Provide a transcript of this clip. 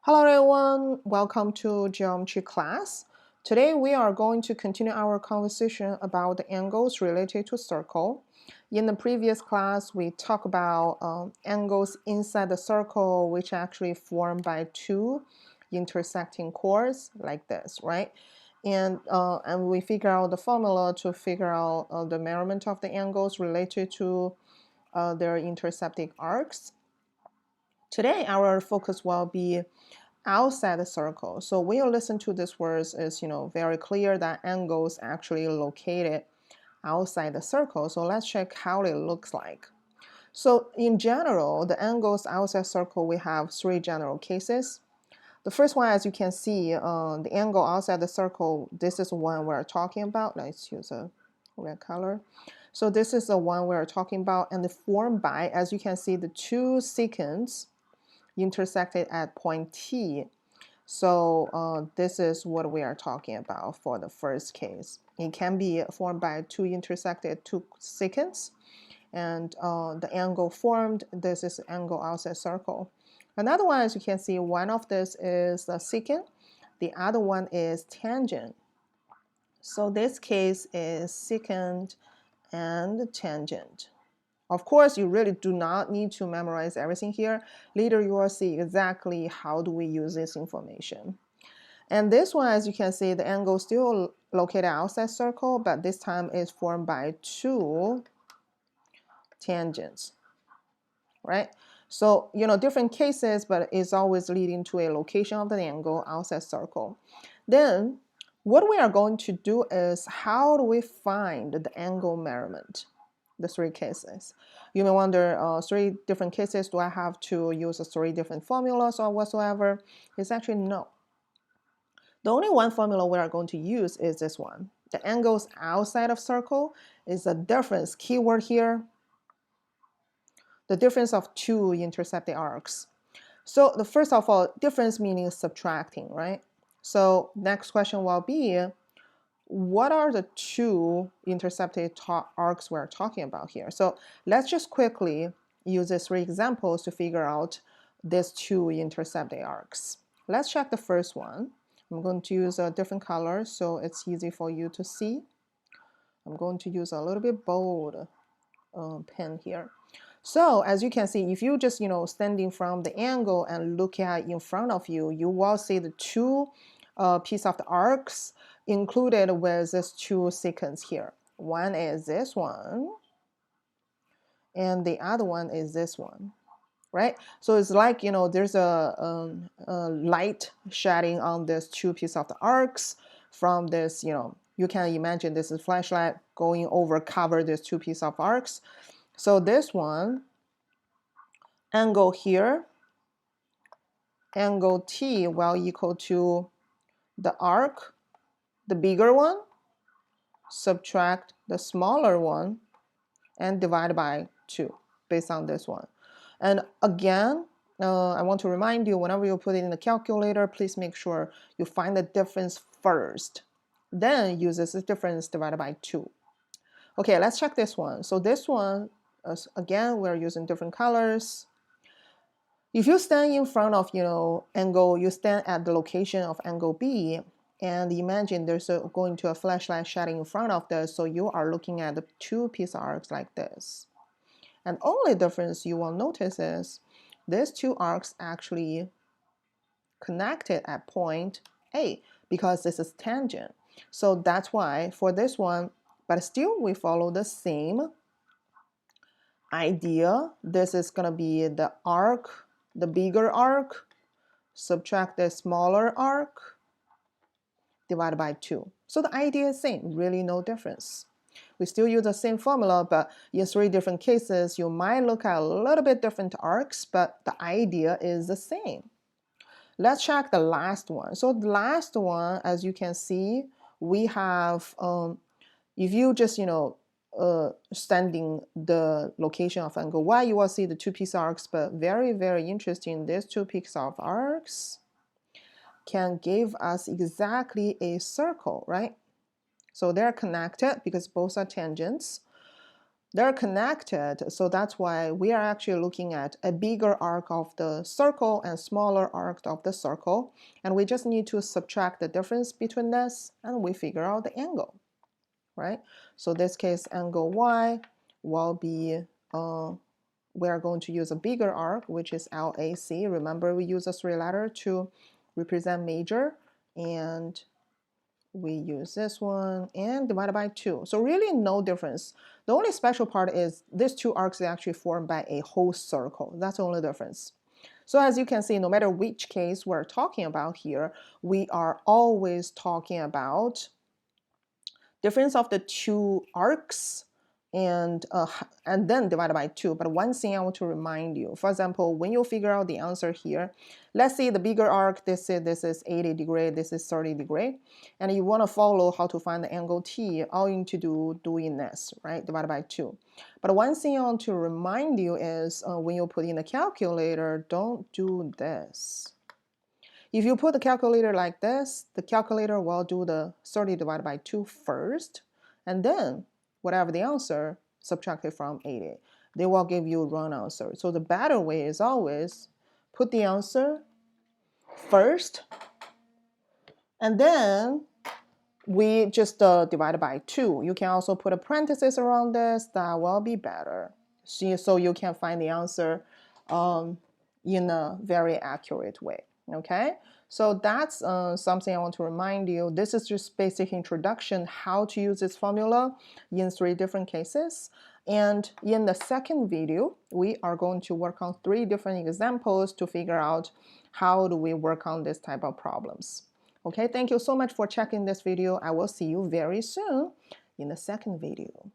Hello everyone, welcome to geometry class. Today we are going to continue our conversation about the angles related to circle. In the previous class, we talked about angles inside the circle, which actually formed by two intersecting chords like this, right? And we figure out the formula to figure out the measurement of the angles related to their intersecting arcs. Today, our focus will be outside the circle. So when you listen to these words, it's very clear that angles actually located outside the circle. So let's check how it looks like. So in general, the angles outside circle, we have three general cases. The first one, as you can see, the angle outside the circle, this is one we're talking about. Let's use a red color. So this is the one we're talking about, and formed by, as you can see, the two secants intersected at point T. So this is what we are talking about for the first case. It can be formed by two intersected two secants, and the angle formed, this is angle outside circle. Another one, as you can see, one of this is the secant, the other one is tangent. So this case is secant and tangent. Of course, you really do not need to memorize everything here. Later, you will see exactly how do we use this information. And this one, as you can see, the angle is still located outside circle, but this time is formed by two tangents, right? So, different cases, but it's always leading to a location of the angle outside circle. Then, what we are going to do is, how do we find the angle measurement? The three cases. You may wonder, three different cases, do I have to use three different formulas or whatsoever? It's actually no. The only one formula we are going to use is this one. The angles outside of circle is the difference, keyword here, the difference of two intersecting arcs. So the first of all, difference meaning subtracting, right? So next question will be, what are the two intersecting arcs we're talking about here? So let's just quickly use these three examples to figure out these two intersecting arcs. Let's check the first one. I'm going to use a different color so it's easy for you to see. I'm going to use a little bit bold pen here. So as you can see, if you just standing from the angle and look at in front of you, you will see the two piece of the arcs included with these two secants here. One is this one, and the other one is this one, right? So it's like there's a light shedding on this two piece of the arcs from this. You can imagine this is flashlight going over cover this two piece of arcs. So this one, angle here, angle T will equal to the arc, the bigger one, subtract the smaller one, and divide by 2 based on this one. And again, I want to remind you, whenever you put it in the calculator, please make sure you find the difference first. Then use this difference divided by 2. Okay, let's check this one. So this one, again, we're using different colors. If you stand in front of, angle, you stand at the location of angle B, and imagine there's going to a flashlight shedding in front of this, so you are looking at the two piece arcs like this. And only difference you will notice is these two arcs actually connected at point A, because this is tangent. So that's why for this one, but still we follow the same idea. This is going to be the arc, the bigger arc, subtract the smaller arc, divided by 2. So the idea is same, really no difference. We still use the same formula, but in three different cases, you might look at a little bit different arcs, but the idea is the same. Let's check the last one. So the last one, as you can see, we have, if you just, standing the location of angle Y, you will see the two piece arcs, but very, very interesting, these two piece of arcs can give us exactly a circle, right? So they're connected because both are tangents. They're connected, so that's why we are actually looking at a bigger arc of the circle and smaller arc of the circle, and we just need to subtract the difference between this, and we figure out the angle, right? So this case, angle y will be, we are going to use a bigger arc, which is LAC. Remember, we use a three letter to represent major, and we use this one and divided by 2. So really no difference. The only special part is these two arcs are actually formed by a whole circle. That's the only difference. So as you can see, no matter which case we're talking about here, we are always talking about difference of the two arcs and then divided by 2. But one thing I want to remind you, for example, when you figure out the answer here, let's say the bigger arc, this is 80 degree, this is 30 degree, and you want to follow how to find the angle t, all you need to do doing this, right, divided by 2. But one thing I want to remind you is when you put in the calculator, don't do this. If you put the calculator like this, the calculator will do the 30 divided by 2 first, and then whatever the answer, subtract it from 80. They will give you a wrong answer. So the better way is always put the answer first, and then we just divide by 2. You can also put a parenthesis around this. That will be better. So you can find the answer in a very accurate way. Okay, so that's something I want to remind you. This is just basic introduction how to use this formula in 3 different cases. And in the second video, we are going to work on 3 different examples to figure out how do we work on this type of problems. Okay, thank you so much for checking this video. I will see you very soon in the second video.